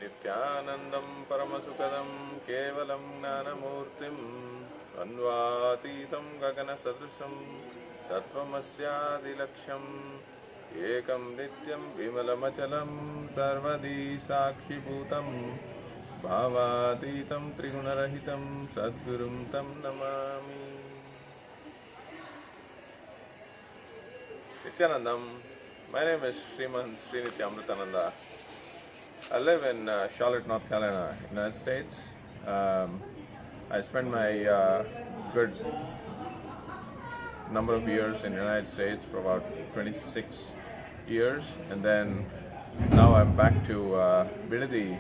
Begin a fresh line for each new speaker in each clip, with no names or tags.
nithyanandam paramasukadam kevalam gnanamurtim अन्वातीतं गगनसदृशं तत्त्वमस्यादिलक्ष्यम् एकं नित्यं विमलमचलं सर्वदी साक्षिभूतं भावातीतं त्रिगुणरहितं सद्गुरुं तं Namami. Nithyanandam. My name is Sriman Sri Nithyananda. I live in Charlotte, North Carolina, United States. I spent my good number of years in the United States for about 26 years, and then now I'm back to Bidadi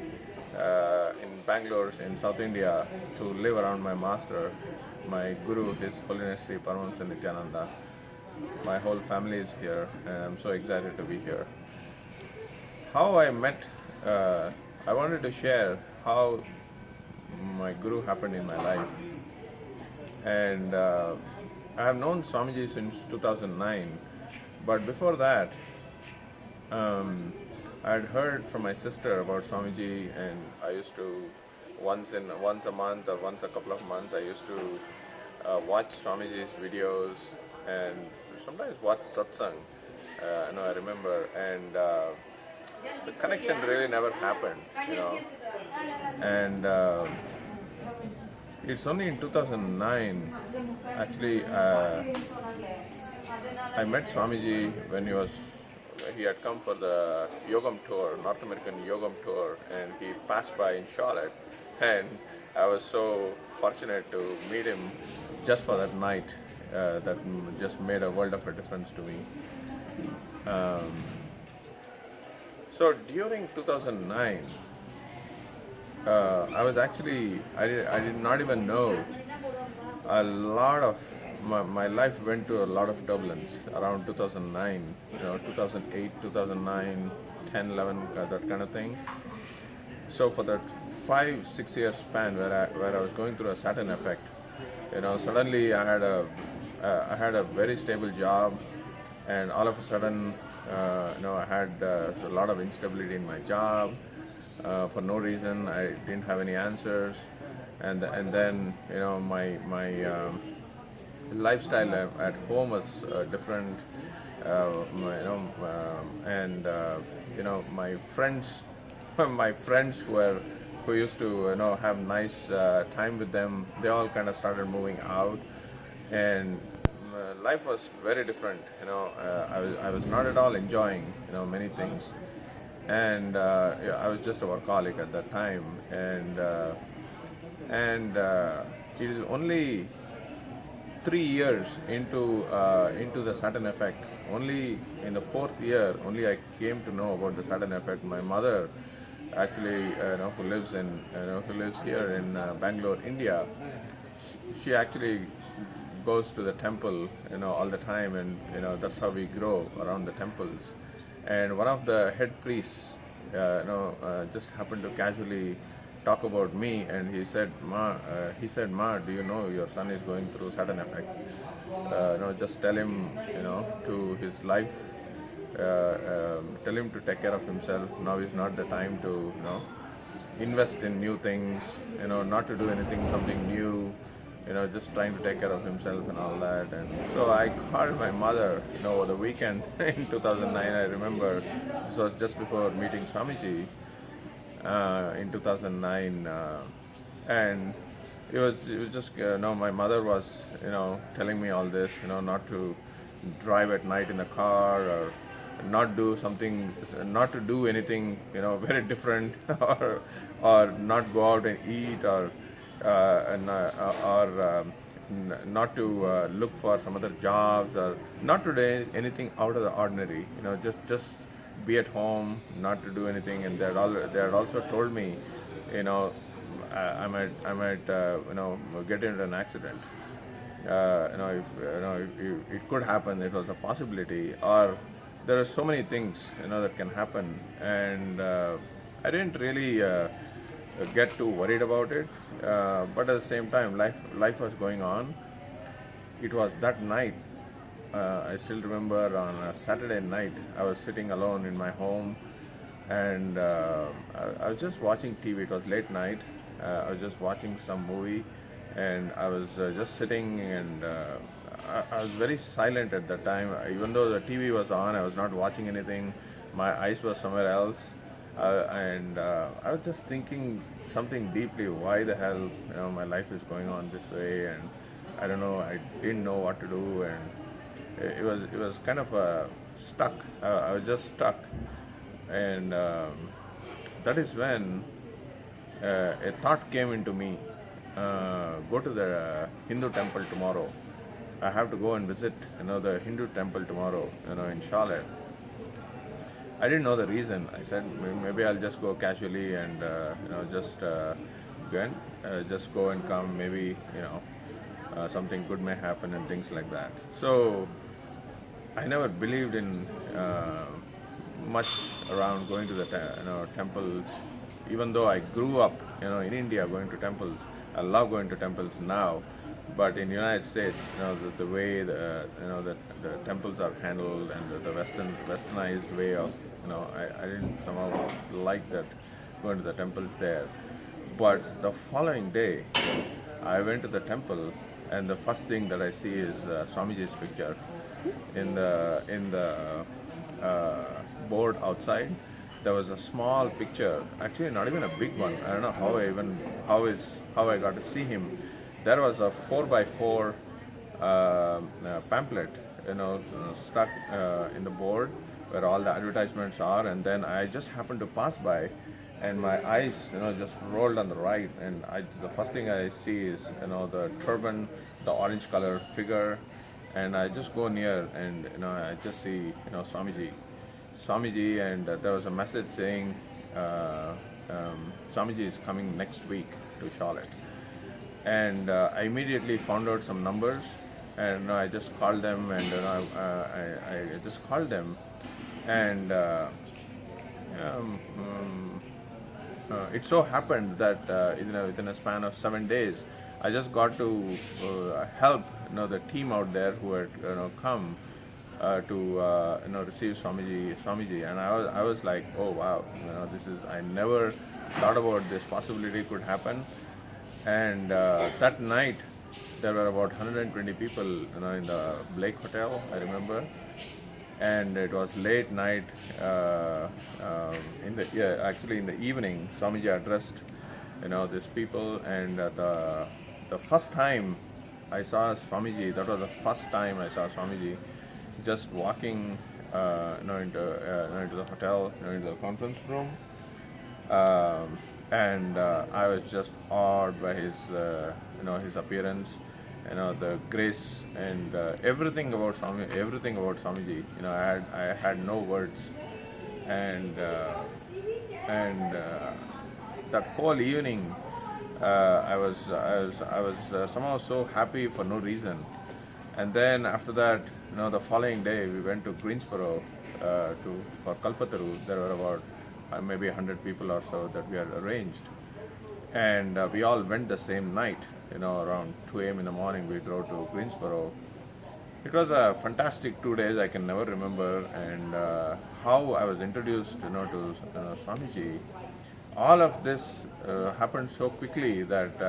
in Bangalore in South India to live around my master, my guru, His Holiness Sri Paramahamsa Nithyananda. My whole family is here, and I'm so excited to be here. How I met, I wanted to share how my guru happened in my life. And I have known Swamiji since 2009, but before that, I had heard from my sister about Swamiji, and I used to once a month or once a couple of months, I used to watch Swamiji's videos and sometimes watch satsang. I remember, and the connection really never happened, And it's only in 2009, actually, I met Swamiji when he had come for the Yogam tour, North American Yogam tour, and he passed by in Charlotte, and I was so fortunate to meet him just for that night. That just made a world of a difference to me. So during 2009, I did not even know a lot of my life went to a lot of turbulence around 2009, 2008, 2009, 10, 11, that kind of thing. So for that 5-6 year span where I was going through a Saturn effect, suddenly I had a very stable job, and all of a sudden, I had a lot of instability in my job for no reason. I didn't have any answers, and then my lifestyle at home was different, my friends, my friends who used to have nice time with them, they all kind of started moving out, and life was very different. I was not at all enjoying many things, and I was just a workaholic at that time, and it is only 3 years into the Saturn effect. Only in the 4th year, only I came to know about the Saturn effect. My mother, actually, who lives here in Bangalore, India, she actually goes to the temple, all the time, and that's how we grow around the temples. And one of the head priests, just happened to casually talk about me, and he said, "Ma, do you know your son is going through Saturn effect? Just tell him, to his life." Tell him to take care of himself. Now is not the time to, invest in new things, not to do something new, just trying to take care of himself and all that. And so I called my mother, over the weekend in 2009. I remember this was just before meeting Swamiji in 2009, and it was just, my mother was, telling me all this, not to drive at night in the car, or not to do anything, very different, or not go out and eat, or not to look for some other jobs, or not to do anything out of the ordinary. Just be at home, not to do anything. And they had also told me, I might get into an accident. If it could happen, it was a possibility, or there are so many things that can happen, and I didn't really get too worried about it, but at the same time, life was going on. It was that night, I still remember, on a Saturday night, I was sitting alone in my home, and I was just watching TV. It was late night. I was just watching some movie, and I was just sitting, and I was very silent at that time. Even though the TV was on, I was not watching anything. My eyes were somewhere else, and I was just thinking something deeply. Why the hell, my life is going on this way, and I don't know. I didn't know what to do, and it was kind of stuck. I was just stuck, and that is when a thought came into me. Go to the Hindu temple tomorrow. I have to go and visit, the Hindu temple tomorrow, in Charlotte. I didn't know the reason. I said maybe I'll just go casually and just go and just go and come. Maybe something good may happen and things like that. So I never believed in much around going to the temples. Even though I grew up in India going to temples, I love going to temples now. But in United States, the way the temples are handled and the westernized way of I didn't somehow like that going to the temples there. But the following day, I went to the temple, and the first thing that I see is Swamiji's picture in the board outside. There was a small picture, actually not even a big one. I don't know how I got to see him. There was a 4x4 pamphlet, stuck in the board where all the advertisements are, and then I just happened to pass by, and my eyes, just rolled on the right, and the first thing I see is, the turban, the orange color figure, and I just go near, and I just see, Swamiji, and there was a message saying, Swamiji is coming next week to Charlotte. And I immediately found out some numbers, and I just called them, and I just called them, and it so happened that within a span of 7 days, I just got to help the team out there who had come to receive Swamiji, and I was like, oh wow, this is, I never thought about this possibility could happen. And that night, there were about 120 people, in the Blake Hotel, I remember. And it was late night. Actually in the evening, Swamiji addressed, these people. And the first time I saw Swamiji, that was the first time I saw Swamiji, just walking, into the hotel, into the conference room. And I was just awed by his, his appearance, the grace and everything about Swamiji. I had no words, and that whole evening, I was somehow so happy for no reason. And then after that, the following day, we went to Greensboro for Kalpataru. There were about maybe 100 people or so that we had arranged, and we all went the same night. Around 2 a.m. in the morning, we drove to Greensboro. It was a fantastic 2 days. I can never remember, and how I was introduced, to Swamiji. All of this happened so quickly that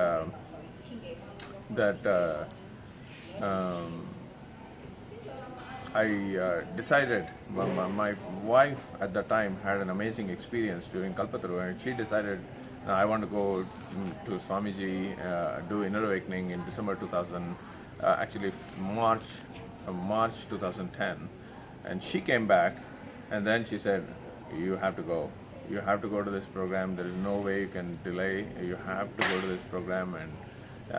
I decided, my wife at the time had an amazing experience during Kalpataru, and she decided, I want to go to Swamiji, do Inner Awakening in December 2000, actually March 2010. And she came back, and then she said, you have to go. You have to go to this program. There is no way you can delay. You have to go to this program. And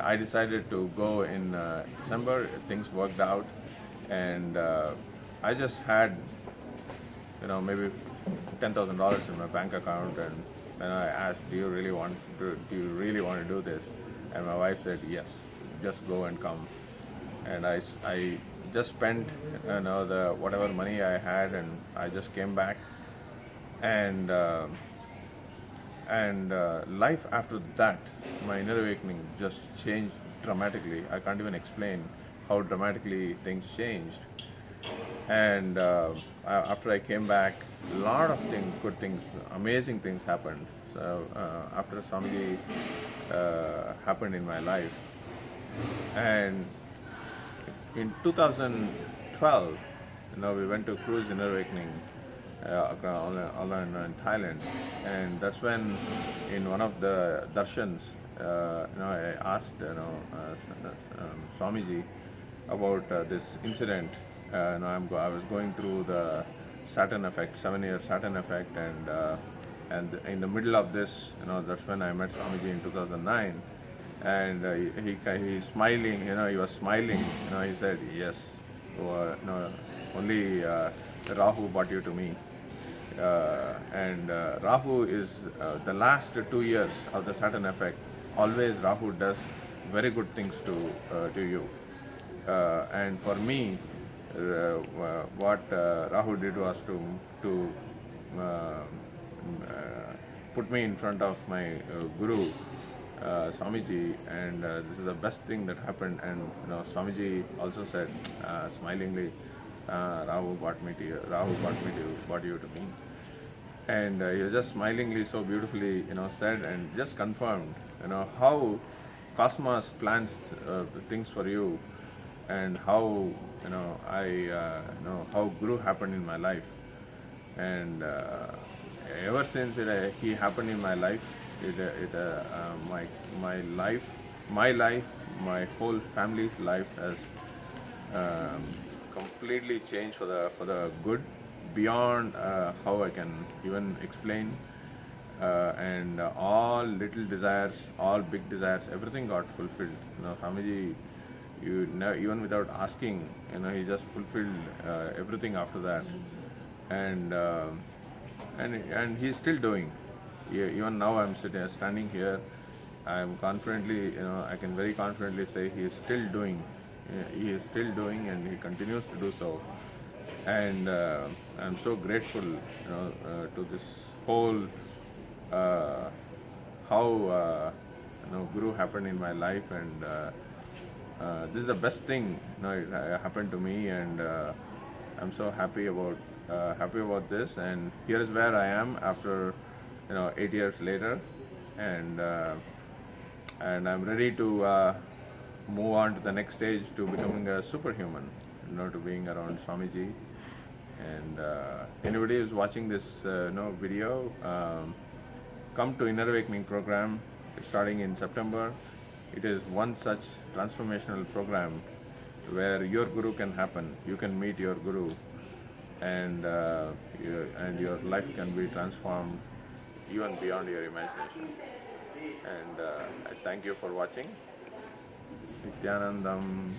I decided to go in December. Things worked out, and I just had, maybe $10,000 in my bank account, and then I asked, do you really want to do this? And my wife said, yes, just go and come. And I just spent, the whatever money I had, and I just came back. And life after that, my inner awakening just changed dramatically. I can't even explain how dramatically things changed. And after I came back, a lot of things, good things, amazing things happened. So after Swamiji happened in my life, and in 2012, we went to cruise inner awakening in Thailand, and that's when in one of the darshans, I asked Swamiji about this incident. I was going through the Saturn effect, 7-year Saturn effect, and in the middle of this, that's when I met Swamiji in 2009, and he's smiling. He was smiling. He said, "Yes, only Rahu brought you to me." And Rahu is the last 2 years of the Saturn effect. Always Rahu does very good things to you. And for me, what Rahu did was to put me in front of my Guru, Swamiji, and this is the best thing that happened. And Swamiji also said smilingly, Rahu brought you to me. And he was just smilingly, so beautifully, said and just confirmed, how Cosmos plans things for you, and how how Guru happened in my life. And ever since he happened in my life, my life, my whole family's life has completely changed for the good, beyond how I can even explain. And all little desires, all big desires, everything got fulfilled. Swamiji, even without asking, he just fulfilled everything after that. And he's still doing. Even now I'm standing here, I'm confidently, I can very confidently say he is still doing. He is still doing, and he continues to do so. And I'm so grateful, to this whole how Guru happened in my life. And this is the best thing, it happened to me, and I'm so happy about this. And here is where I am after 8 years later, and I'm ready to move on to the next stage, to becoming a superhuman, to being around Swamiji. And anybody who's watching this video, come to Inner Awakening program. It's starting in September. It is one such transformational program where your Guru can happen. You can meet your Guru, and your life can be transformed even beyond your imagination. And I thank you for watching. Nithyanandam.